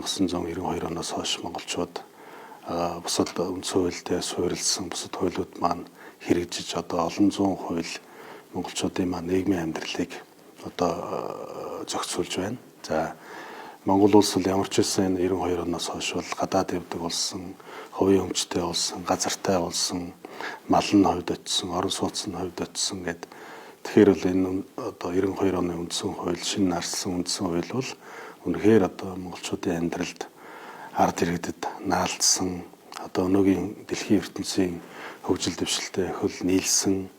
1992 оноос хойш монголчууд бусад үндсэн хуультай суурилсан бусад хуулиуд маань хэрэгжиж одоо олон зуун хууль монголчуудын маань нийгмийн амьдралыг одоо зохицуулж байна. За Монгол улс бол ямар ч байсан энэ 92 оноос хойш бол гадаад явдаг болсон, хувийн өмчтэй болсон, газартай болсон, мал нь хувьд очсон, орон сууц нь хувьд очсон гэд. Тэгэхээр бол энэ одоо 92 оны үндсэн хууль, шинэ нарсан үндсэн хууль бол үнэхээр одоо монголчуудын амьдралд ард иргэдэд наалдсан, одоо өнөөгийн дэлхийн ертөнцийн хөгжил дэвшилтэд хөл нийлсэн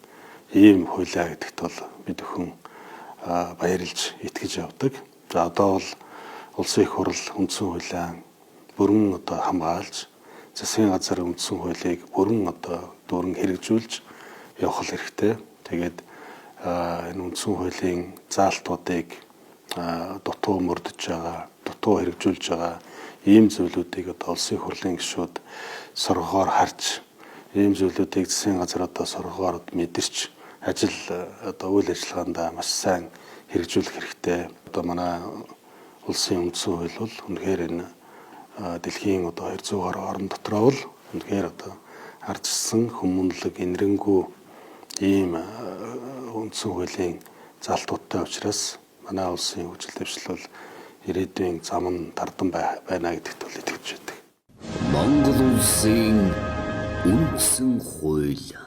ийм хуулиа гэдэгт бол бид өхөн баярлж итгэж явдаг. За одоо бол улсын их хурл үндсэн хуулиа бүрэн одоо хамгаалж, засгийн газар үндсэн хуулийг бүрэн одоо дүүрэн хэрэгжүүлж явах хэрэгтэй. Тэгээд энэ үндсэн хуулийн заалтуудыг дутуу мөрдөж байгаа, дутуу хэрэгжүүлж байгаа ийм зүйлүүдийг одоо улсын их хурлын гишүүд соргоор харж, ийм зүйлүүдийг засгийн газар одоо соргоор мэдэрч ажил одоо үйл ажиллагаанд маш сайн хэрэгжүүлэх хэрэгтэй. Одоо манай улсын үндсэн хууль бол үнэхээр энэ дэлхийн одоо 200 гаруй орн дотроо бол үнэхээр одоо ардчсан хүмүүнлэг энэрэнгүй ийм үндсэн хуулийн залтуудтай учраас манай улсын хөгжил дэвшил бол ирээдүйн зам нь тардан байна гэдэгт бол итгэж байдаг. Монгол улсын үндсэн хууль